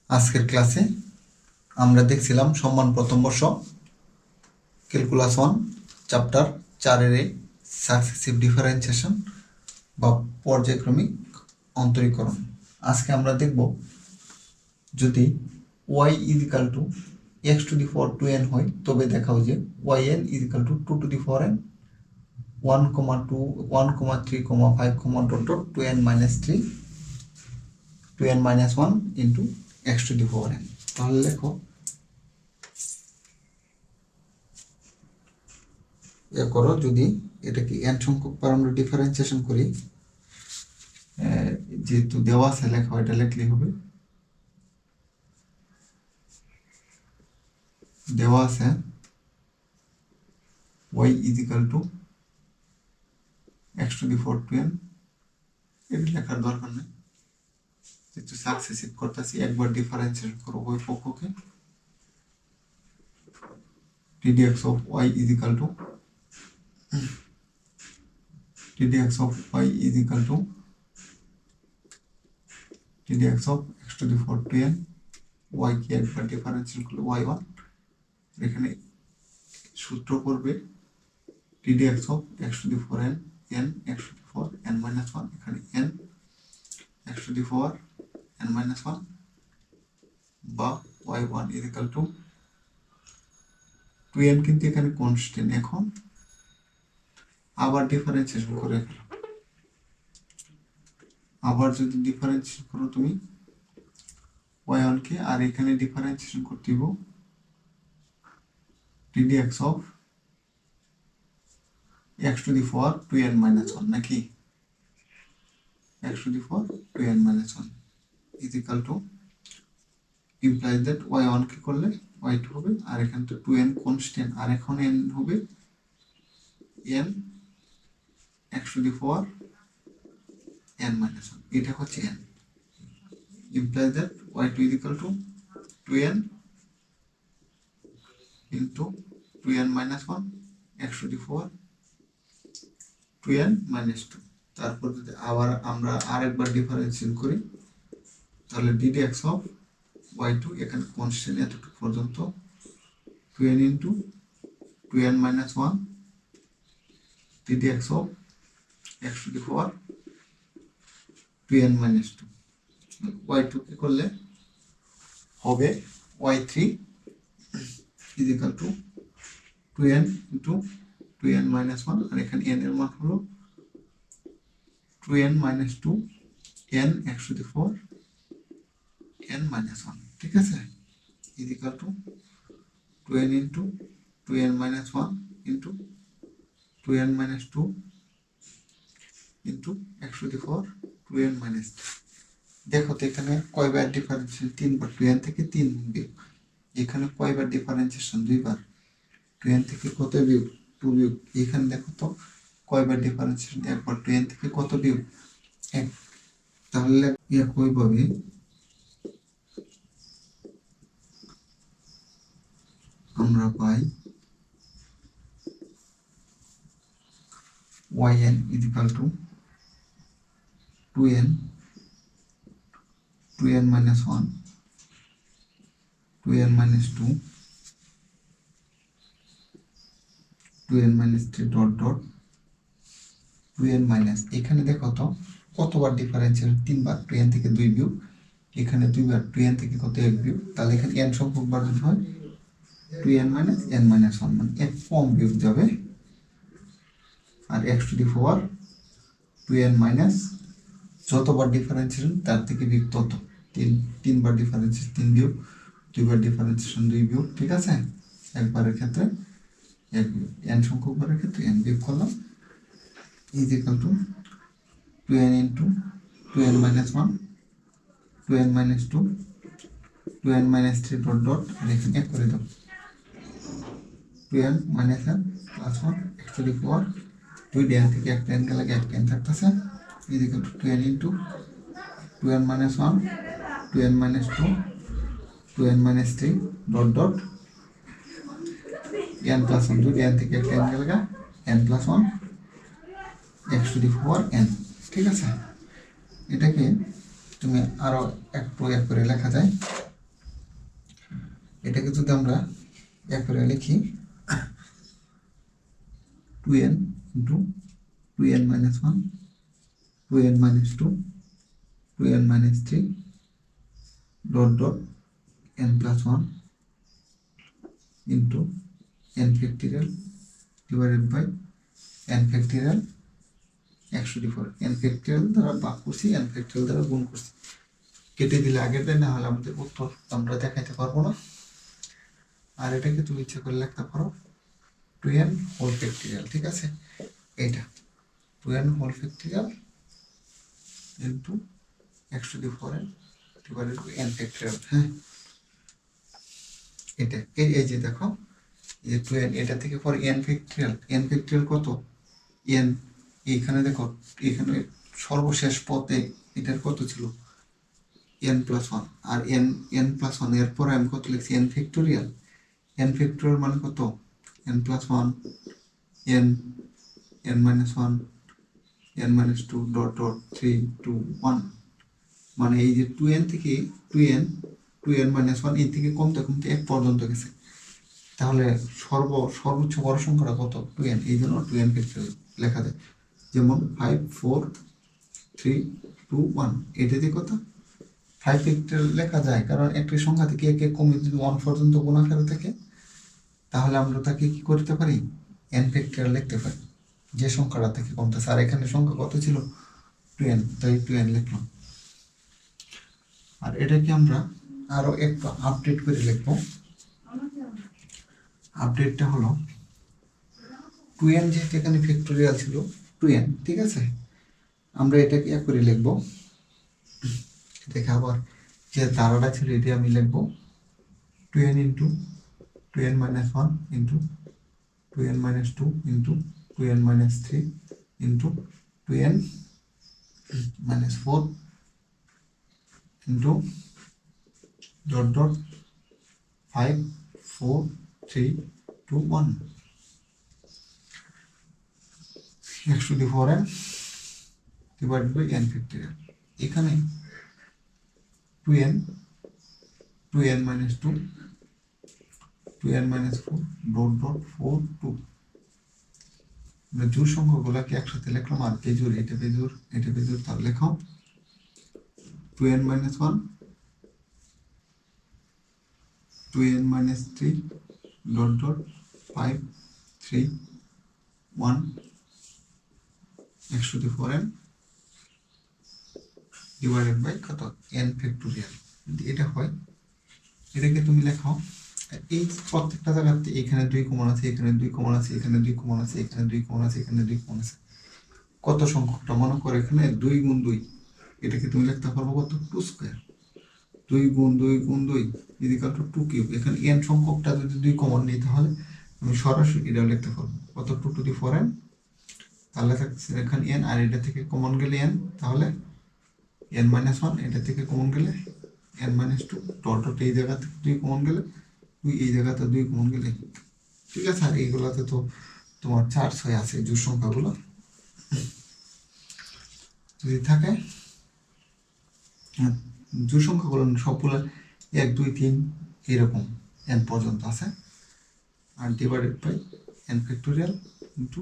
আজকের ক্লাসে আমরা দেখছিলাম সম্মান প্রথম বর্ষ ক্যালকুলাস 1 চ্যাপ্টার 4 এর সাকসেসিভ ডিফারেন্সিয়েশন বা পর্যায়ক্রমিক অন্তরীকরণ। আজকে আমরা দেখব যদি y = x to the power 2n হয় তবে দেখাও যে yn = 2 to the power n 1, 2, 1, 3, 5, ... 2n - 3 2n - 1 into x to the power n। তাহলে লেখো এ করো, যদি এটাকে n সংখ্যক বার আমরা ডিফারেন্সিয়েশন করি, যেহেতু দেওয়া আছে লেখা এটা লিখলেই হবে। দেওয়া আছে y = x to the power 2n, এটা লেখার দরকার নেই, যেহেতু সাকসেসিভ করতেছি একবার ডিফারেন্সিয়েশন করব ওই পক্ষকে। ddx of y = ddx of y = ddx of x to the power 2n, y কে একবার ডিফারেন্সিয়েশন করলে y1, এখানে সূত্র করবে ddx of x to the power n x to the power n - 1, এখানে n x to the power n - 1 বা y1 = 2n, কিন্তু এখানে constant. এখন আবার ডিফারেন্সিয়েশন করে ফেলো। আবার যদি ডিফারেন্সিয়েশন করো তুমি y1 কে, আর এখানে ডিফারেন্সিয়েশন করতে হবে ddx of x to the power 2n - 1, নাকি x to the power 2n - 1 implies that y1 কে করলে y2 হবে, আর এখানে তো 2n কনস্ট্যান্ট, আর এখন n হবে n x to the power n - 1, এটা হচ্ছে n, implies that y2 = 2n into 2n - 1 x to the power 2n - 2। তারপর যদি আবার আমরা আরেকবার ডিফারেন্সিয়েশন করি তাহলে ddx of y2, এখানে কনস্ট্যান্ট এতটুকু পর্যন্ত 2n into 2n - 1 ddx of x to the power 2n - 2। y2 কে করলে হবে y3 = 2n into 2n - 1, আর এখানে n এর মান হলো 2n - 2 n x to the power n - 1, ঠিক আছে, = 2n into 2n - 1 into 2n - 2 into x to the power 2n - 3। দেখো তো এখানে কয়বার ডিফারেন্সিয়েশন? 3 বার। 2n থেকে 3 বিয়োগ। এখানে কয়বার ডিফারেন্সিয়েশন? 2 বার। 2n থেকে কত বিয়োগ? 2 বিয়োগ। এখানে দেখো তো কয়বার ডিফারেন্সিয়েশন? একবার। 2n থেকে কত বিয়োগ? 1। তাহলে একইভাবে আমরা পাই yn = 2n 2n - 1 2n - 2 2n - 3 ... 2n - এখানে দেখো তো কতবার ডিফারেন্সিয়েশন? 3 বার। 2n থেকে 2 বিয়োগ, এখানে 2 বার। 2n থেকে কত? 1 বিয়োগ। তাহলে এখানে n সংখ্যক বার যদি হয় 2n - n - 1, মানে 1 কম বিয়োগ যাবে, আর x to the power 2n যতবার ডিফারেন্সিয়েশন তার থেকে বিয়োগ তত। 3 বার ডিফারেন্সিয়েশন 3 বিয়োগ, 2 বার ডিফারেন্সিয়েশন 2 বিয়োগ, ঠিক আছে। একবারের ক্ষেত্রে 1 বিয়োগ, n সংখ্যক বারের ক্ষেত্রে n বিয়োগ করলাম, = 2n into 2n - 1 2n - 2 2n - 3 ... আর এখানে 1 করে দাও। 2n - n + 1 x to the power 2, n থেকে একটা n গেলে একটা n থাকতেছে, = 2n into 2n - 1 2n - 2 2n - 3 ... n + 1, 2 n থেকে একটা n গেলে n + 1 x to the power n, ঠিক আছে। এটাকে তুমি আরো একটু এক করে লেখা যায় যদি আমরা একবারে লিখি 2n into 2n minus 1 2n minus 2 2n minus 3 dot dot n plus 1 into n factorial divided by n factorial 104 n factorial দ্বারা ভাগ করছি n ফ্যাক্টোরিয়াল দ্বারা গুণ করছি কেটে দিলে আগের দিন না হলে আমাদের উত্তর আমরা দেখাইতে পারবো না আর এটাকে তুমি ইচ্ছা করে লিখতে পারো 2n হোল ফ্যাক্টোরিয়াল ঠিক আছে এটা 2n whole factorial into 104n divided by n factorial হ্যাঁ এটা এই যে দেখো এই 2n এটা থেকে পরে n ফ্যাক্টোরিয়াল কত n এইখানে দেখো এখানে সর্বশেষ পদে এটার কত ছিল n প্লাস 1 আর n প্লাস 1 এর পরে আমি কত লিখছি n ফ্যাক্টোরিয়াল মানে কত n plus 1 n minus 1 n minus 2 dot dot 3 2 1 মানে এই যে 2n থেকে 2n মাইনাস 1 এই থেকে কমতে কমতে 1 পর্যন্ত গেছে তাহলে সর্বোচ্চ বড় সংখ্যাটা কত 2n এই জন্য 2n ফ্যাক্টোরিয়াল লেখা যায় যেমন 5 4 3 2 1 এটা দিয়ে কত 5 ফ্যাক্টোরিয়াল লেখা যায় কারণ একটি সংখ্যা থেকে এক এক কমে যদি 1 পর্যন্ত গুণ আকারে থাকে তাহলে আমরা তাকে কি করতে পারি n ফ্যাক্টোরিয়াল লিখতে পারি যে সংখ্যাটা থেকে কমতেছে আর এখানে সংখ্যা কত ছিল 2n তাই 2n লিখলাম আর এটাকে আমরা আরো একটু আপডেট করে লিখবো আপডেটটা হলো 2n যেহেতু এখানে ফ্যাক্টোরিয়াল ছিল 2n ঠিক আছে আমরা এটাকে এক করে লিখবো এটাকে আবার যে ধারাটা ছিল এটি আমি লিখবো 2n into 2n minus 1 into 2n minus 2 into 2n minus 3 into 2n minus 4 into dot dot 5 4 3 2 1 104n divided by n factorial এখানে 2n minus 2 2n minus 4 dot dot 4 2 আমরা জোড় সংখ্যাগুলোকে একসাথে লিখলাম আর বেজোড় এটা বেজোড় তাহলে লেখাও 2n minus 1 2n minus 3 dot dot 5 3 1 104n divided by কত n factorial এটা হয় এটাকে তুমি লেখাও এই প্রত্যেকটা জায়গাতে এখানে 2 কমন আছে এখানে 2 কমন আছে এখানে 2 কমন আছে এখানে 2 কমন আছে এখানে 2 কমন আছে কত সংখ্যাটা মনে করো এখানে 2 গুণ 2 এটাকে তুমি লিখতে পারবো কত 2 স্কয়ার 2 গুণ 2 ইকুয়াল টু 2 কিউব এখানে n সংখ্যাটা যদি 2 কমন নিই তাহলে আমি সরাসরি এটা লিখতে পারবো কত 2 টু দি 4n তাহলে থাকছে এখানে n আর এটা থেকে কমন গেলে n তাহলে n minus 1 এটা থেকে কমন গেলে n minus 2 ডট ডট এই জায়গা থেকে 2 কমন গেলে 2 এই জায়গাতে 2 কমন গেলে ঠিক আছে আর এইগুলোতে তো তোমার 4 6 আছে জোড় সংখ্যাগুলো যদি থাকে জোড় সংখ্যাগুলো সবগুলো 1 2 3 এরকম n পর্যন্ত আছে আর divided by n factorial into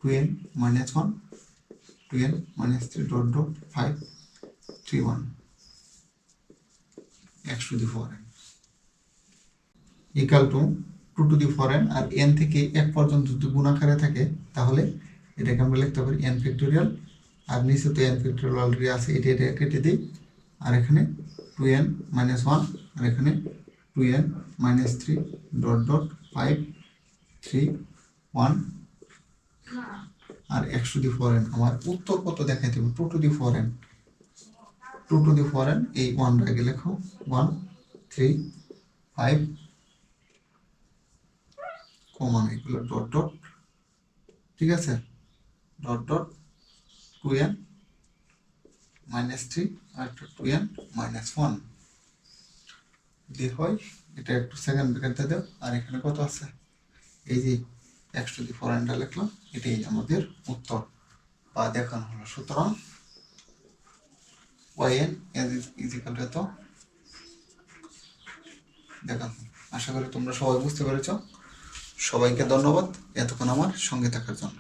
2n minus 1 2n minus 3 dot dot 5 3 1 x to the 4n equal to 2 to the 4n আর n থেকে 1 পর্যন্ত যদি গুণ আকারে থাকে তাহলে এটাকে আমরা লিখতে পারি n ফ্যাক্টোরিয়াল আর নিচে তো n ফ্যাক্টোরিয়াল অলরেডি আছে এটা কেটে দেই আর এখানে 2n minus 1 আর এখানে 2n minus 3 dot dot 5 3 1 R x to the 4n আমার উত্তর কত দেখাইতে হবে 2 to the 4n 2 to the 4n এই 1 আগে লেখো 1 3 5 কমা এগুলো ডট ডট ঠিক আছে ডট ডট 2n minus 3 আর 2n minus 1 দিয়ে হয় এটা একটু সেকেন্ড ব্র্যাকেটে দাও আর এখানে কত আছে এই যে x to the 4n টা লিখলাম এটাই আমাদের উত্তর বা দেখানো হলো সুতরাং yn is equal to দেখানো আশা করি তোমরা সবাই বুঝতে পেরেছ। সবাইকে ধন্যবাদ এতক্ষণ আমার সঙ্গে থাকার জন্য।